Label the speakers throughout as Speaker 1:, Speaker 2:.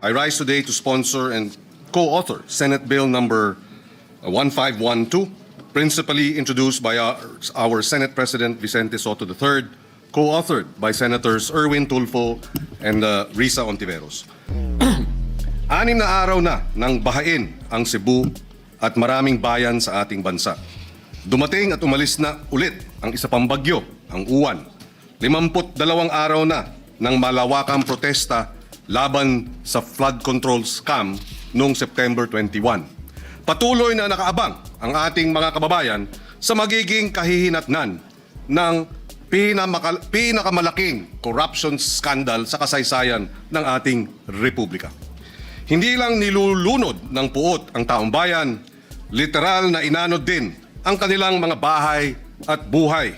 Speaker 1: I rise today to sponsor and co-author Senate Bill number 1512, principally introduced by our Senate President Vicente Soto III, co-authored by Senators Erwin Tulfo and Risa Ontiveros. 6 na araw na nang bahain ang Cebu at maraming bayan sa ating bansa. Dumating at umalis na ulit ang isa pang bagyo, ang Uwan. 52 araw na ng malawakang protesta laban sa flood control scam noong September 21. Patuloy na nakaabang ang ating mga kababayan sa magiging kahihinatnan ng pinakamalaking corruption scandal sa kasaysayan ng ating republika. Hindi lang nilulunod ng puot ang taong bayan, literal na inanod din ang kanilang mga bahay at buhay.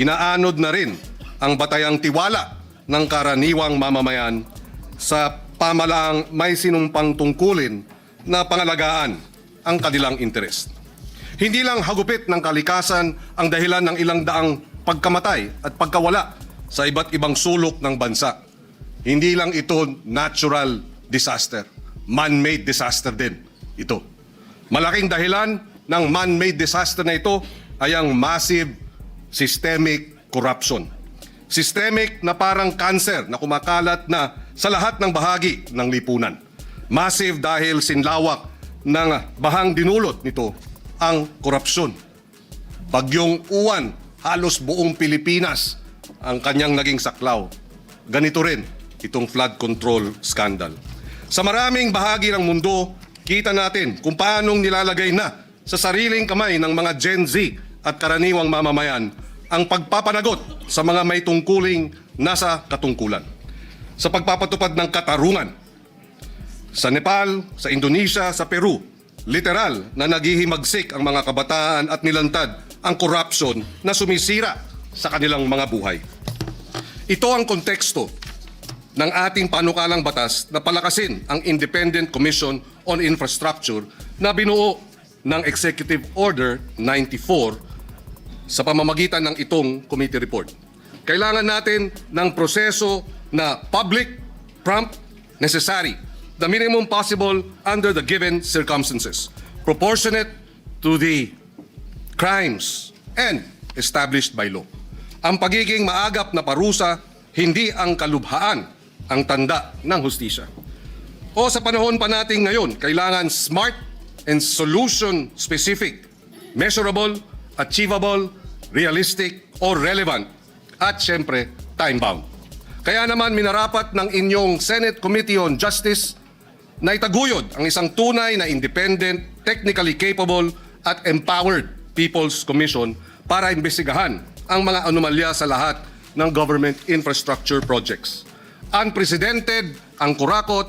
Speaker 1: Inaanod na rin ang batayang tiwala ng karaniwang mamamayan sa pamalaang may sinumpang tungkulin na pangalagaan ang kanilang interes. Hindi lang hagupit ng kalikasan ang dahilan ng ilang daang pagkamatay at pagkawala sa iba't ibang sulok ng bansa. Hindi lang ito natural disaster, man-made disaster din ito. Malaking dahilan ng man-made disaster na ito ay ang massive systemic corruption. Systemic na parang cancer na kumakalat na sa lahat ng bahagi ng lipunan. Massive dahil sinlawak ng bahang dinulot nito ang korupsyon. Bagyong Uwan, halos buong Pilipinas ang kanyang naging saklaw. Ganito rin itong flood control scandal. Sa maraming bahagi ng mundo, kita natin kung paanong nilalagay na sa sariling kamay ng mga Gen Z at karaniwang mamamayan ang pagpapanagot sa mga may tungkuling nasa katungkulan. Sa pagpapatupad ng katarungan, sa Nepal, sa Indonesia, sa Peru, literal na naghihimagsik ang mga kabataan at nilantad ang korupsyon na sumisira sa kanilang mga buhay. Ito ang konteksto ng ating panukalang batas na palakasin ang Independent Commission on Infrastructure na binuo ng Executive Order 94 sa pamamagitan ng itong committee report. Kailangan natin ng proseso na public, prompt, necessary, the minimum possible under the given circumstances, proportionate to the crimes and established by law. Ang pagiging maagap na parusa, hindi ang kalubhaan ang tanda ng hustisya. O sa panahon pa natin ngayon, kailangan smart and solution-specific, measurable, achievable, realistic, or relevant, at syempre, time-bound. Kaya naman minarapat ng inyong Senate Committee on Justice na itaguyod ang isang tunay na independent, technically capable, at empowered People's Commission para imbestigahan ang mga anomalya sa lahat ng government infrastructure projects. Unprecedented ang kurakot,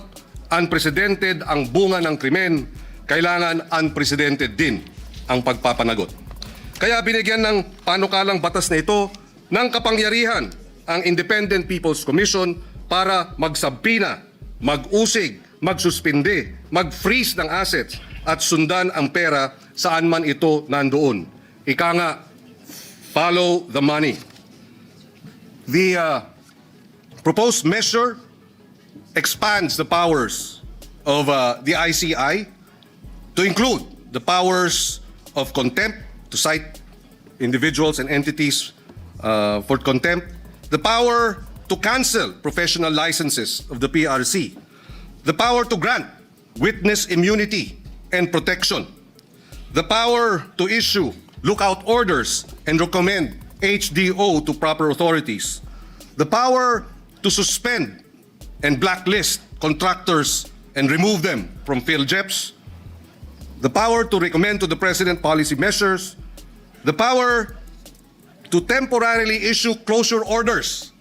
Speaker 1: unprecedented ang bunga ng krimen, kailangan unprecedented din ang pagpapanagot. Kaya binigyan ng panukalang batas na ito ng kapangyarihan ang Independent People's Commission para magsabpina, mag-usig, magsuspinde, mag-freeze ng assets at sundan ang pera saan man ito nandoon. Ika nga, follow the money. The proposed measure expands the powers of the ICI to include the powers of contempt, to cite individuals and entities for contempt, the power to cancel professional licenses of the PRC, the power to grant witness immunity and protection, the power to issue lookout orders and recommend HDO to proper authorities, the power to suspend and blacklist contractors and remove them from PhilJeps, the power to recommend to the President policy measures, the power to temporarily issue closure orders,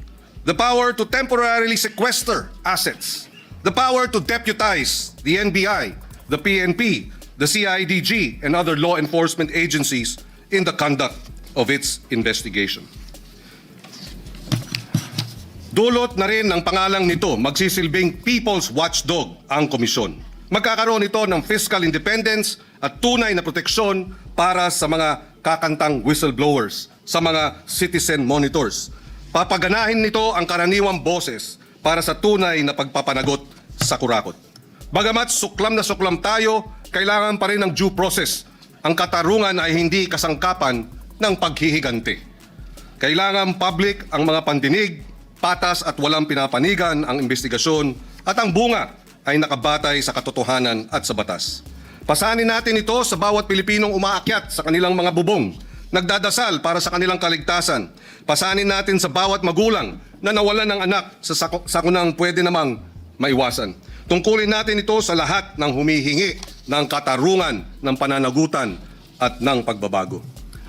Speaker 1: the power to temporarily sequester assets, the power to deputize the NBI, the PNP, the CIDG, and other law enforcement agencies in the conduct of its investigation. Dulot na rin ng pangalang nito, magsisilbing People's Watchdog ang komisyon. Magkakaroon ito ng fiscal independence at tunay na proteksyon para sa mga kakantang whistleblowers, sa mga citizen monitors. Papaganahin nito ang karaniwang boses para sa tunay na pagpapanagot sa kurakot. Bagamat suklam na suklam tayo, kailangan pa rin ng due process. Ang katarungan ay hindi kasangkapan ng paghihigante. Kailangan public ang mga pandinig, patas at walang pinapanigan ang investigasyon at ang bunga ay nakabatay sa katotohanan at sa batas. Pasanin natin ito sa bawat Pilipinong umaakyat sa kanilang mga bubong, nagdadasal para sa kanilang kaligtasan. Pasanin natin sa bawat magulang na nawalan ng anak sa sakunang pwede namang maiwasan. Tungkulin natin ito sa lahat ng humihingi ng katarungan, ng pananagutan at ng pagbabago.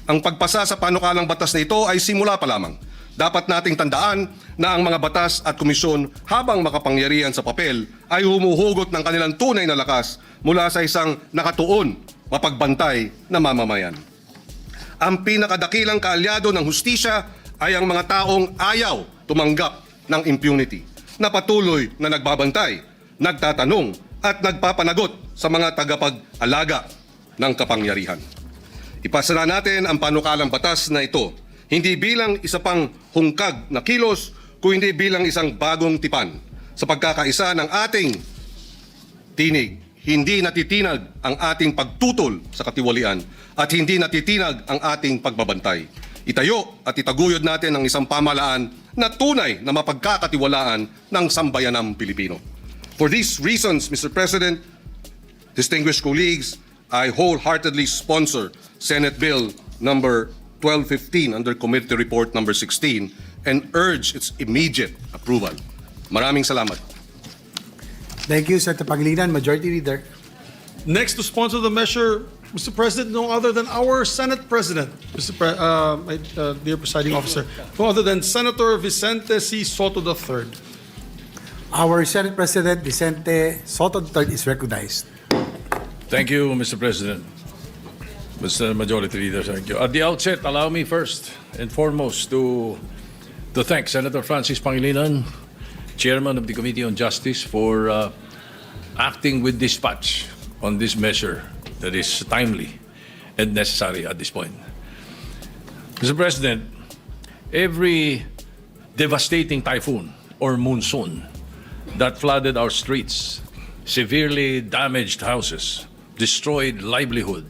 Speaker 1: Ang pagpasa sa panukalang batas na ito ay simula pa lamang. Dapat nating tandaan na ang mga batas at komisyon habang makapangyarihan sa papel ay humuhugot ng kanilang tunay na lakas mula sa isang nakatuon, mapagbantay na mamamayan. Ang pinakadakilang kaalyado ng hustisya ay ang mga taong ayaw tumanggap ng impunity, na patuloy na nagbabantay, nagtatanong at nagpapanagot sa mga tagapag-alaga ng kapangyarihan. Ipasa na natin ang panukalang batas na ito, hindi bilang isa pang hungkag na kilos, kundi bilang isang bagong tipan sa pagkakaisa ng ating tinig. Hindi natitinag ang ating pagtutol sa katiwalian at hindi natitinag ang ating pagbabantay. Itayo at itaguyod natin ang isang pamahalaan na tunay na mapagkakatiwalaan ng sambayanang Pilipino. For these reasons, Mr. President, distinguished colleagues, I wholeheartedly sponsor Senate Bill number 1215 under Committee Report number 16 and urge its immediate approval. Maraming salamat.
Speaker 2: Thank you, Senator Pangilinan, Majority Leader.
Speaker 3: Next to sponsor the measure, Mr. President, no other than our Senate President, dear presiding officer, no other than Senator Vicente C. Soto III.
Speaker 2: Our Senate President, Vicente Soto III, is recognized.
Speaker 4: Thank you, Mr. President. Mr. Majority Leader, thank you. At the outset, allow me first and foremost to thank Senator Francis Pangilinan, Chairman of the Committee on Justice, for acting with dispatch on this measure that is timely and necessary at this point. Mr. President, every devastating typhoon or monsoon that flooded our streets, severely damaged houses, destroyed livelihood,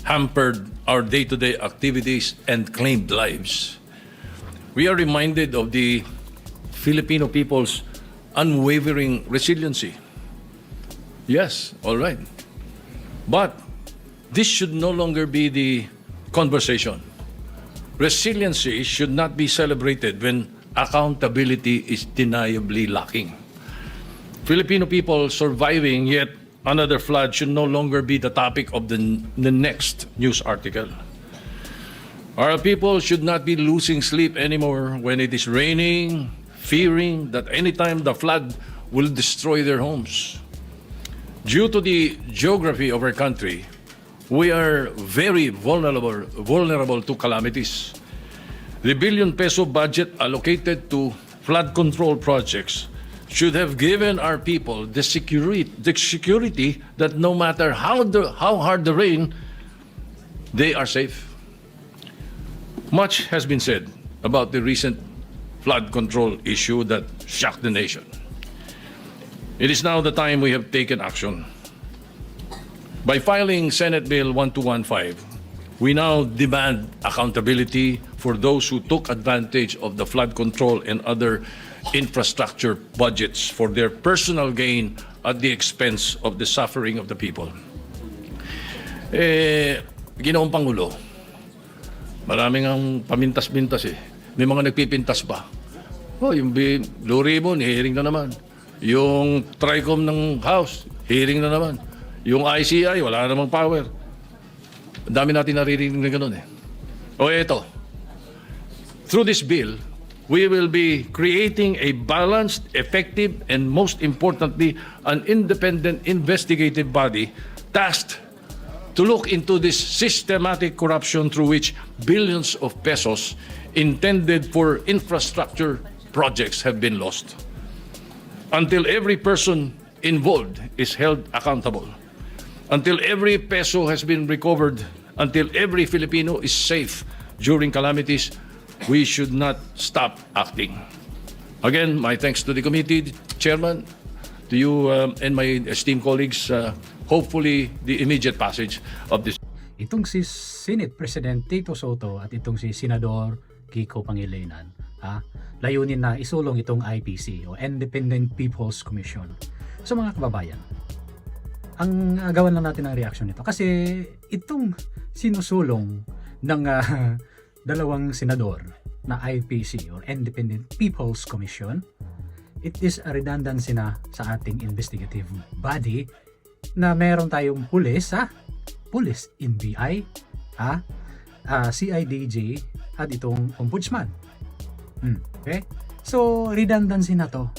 Speaker 4: hampered our day-to-day activities, and claimed lives. We are reminded of the Filipino people's unwavering resiliency. Yes, all right. But this should no longer be the conversation. Resiliency should not be celebrated when accountability is deniably lacking. Filipino people surviving yet another flood should no longer be the topic of the next news article. Our people should not be losing sleep anymore when it is raining, fearing that anytime the flood will destroy their homes. Due to the geography of our country, we are very vulnerable to calamities. The billion-peso budget allocated to flood control projects should have given our people the security that no matter how hard the rain, they are safe. Much has been said about the recent flood control issue that shocked the nation. It is now the time we have taken action. By filing Senate Bill 1215, we now demand accountability for those who took advantage of the flood control and other infrastructure budgets for their personal gain at the expense of the suffering of the people. Ginoong Pangulo, maraming ang pamintas-mintas eh. May mga nagpipintas pa. Yung Blue Ribbon, hearing na naman. Yung TRICOM ng House, hearing na naman. Yung ICI, wala namang power. Ang dami natin naririnig na gano'n eh. Eto. Through this bill, we will be creating a balanced, effective, and most importantly, an independent investigative body tasked to look into this systematic corruption through which billions of pesos intended for infrastructure projects have been lost. Until every person involved is held accountable, until every peso has been recovered, until every Filipino is safe during calamities, we should not stop acting. Again, my thanks to the committee, Chairman, to you and my esteemed colleagues, hopefully the immediate passage of this.
Speaker 5: Itong si Senate President Tito Soto at itong si Senador Kiko Pangilinan, layunin na isulong itong IPC o Independent People's Commission. So mga kababayan, ang gawan lang natin ng reaction nito kasi itong sinusulong ng dalawang senador na IPC or Independent People's Commission, it is a redundancy na sa ating investigative body na meron tayong pulis, Police NBI, CIDJ at itong ombudsman. Okay? So, redundancy na to.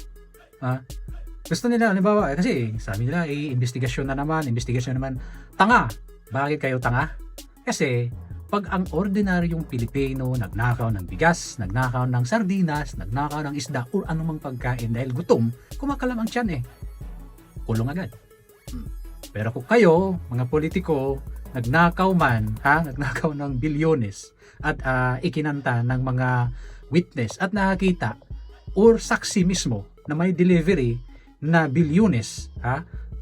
Speaker 5: Gusto nila, halimbawa, kasi sabi nila, investigasyon na naman. Tanga! Bakit kayo tanga? Kasi, pag ang ordinaryong Pilipino nagnakaw ng bigas, nagnakaw ng sardinas, nagnakaw ng isda, o anumang pagkain dahil gutom, kumakalam ang tiyan kulong agad. Pero kung kayo, mga politiko, nagnakaw man, nagnakaw ng bilyones at ikinanta ng mga witness at nakakita or saksi mismo na may delivery na bilyones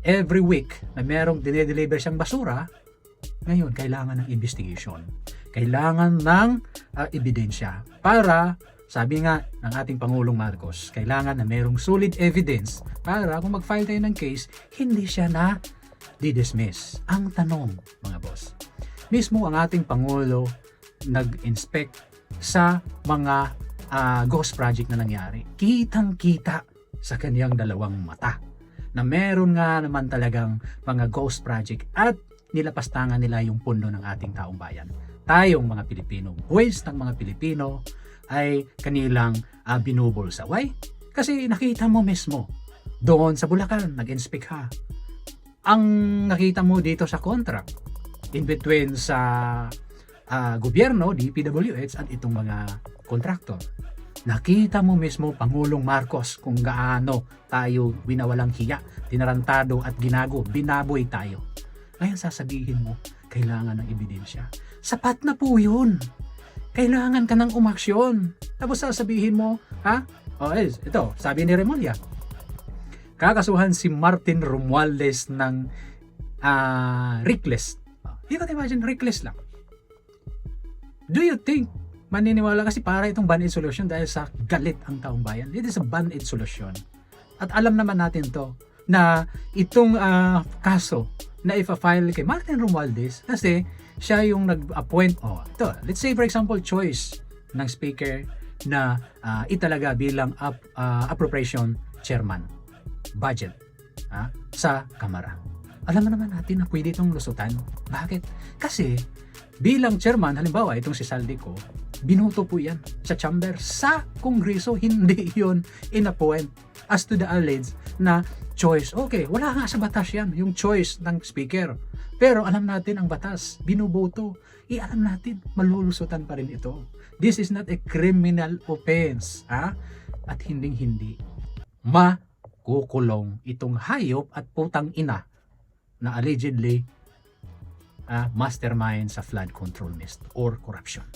Speaker 5: every week na merong dinedeliver siyang basura, ngayon kailangan ng investigation. Kailangan ng ebidensya para, sabi nga ng ating Pangulong Marcos, kailangan na merong solid evidence para kung mag-file tayo ng case, hindi siya na di-dismiss. Ang tanong, mga boss, mismo ang ating Pangulo nag-inspect sa mga ghost project na nangyari. Kitang-kita sa kanyang dalawang mata na meron nga naman talagang mga ghost project at nilapastangan nila yung pundo ng ating taong bayan. Tayong mga Pilipino, buwis ng mga Pilipino ay kanilang binubulsa. Why? Kasi nakita mo mismo doon sa Bulacan, nag-inspect ha. Ang nakita mo dito sa contract in between sa gobyerno, DPWH at itong mga contractor. Nakita mo mismo, Pangulong Marcos, kung gaano tayo winawalang hiya, tinarantado at ginago, binaboy tayo. Ngayon sasabihin mo, kailangan ng ebidensya. Sapat na po yun. Kailangan ka ng umaksyon. Tapos sasabihin mo, ito, sabi ni Remulla, kakasuhan si Martin Romualdez ng reckless. You can imagine, reckless lang. Do you think maniniwala kasi para itong band-aid solution dahil sa galit ang taong bayan? It is a band-aid solution. At alam naman natin to na itong kaso na ipa-file kay Martin Romualdez kasi siya yung nag-appoint. Let's say for example, choice ng speaker na italaga bilang appropriation chairman budget sa Kamara. Alam naman natin na pwede itong lusutan. Bakit? Kasi bilang chairman, halimbawa itong si Saldico, binuto po yan sa chamber, sa Kongreso, hindi yon in-appoint. As to the alleged na choice, okay, wala nga sa batas yan, yung choice ng speaker. Pero alam natin ang batas, binuboto. Alam natin, malulusutan pa rin ito. This is not a criminal offense. At hindi makukulong itong hayop at putang ina na allegedly mastermind sa flood control mist or corruption.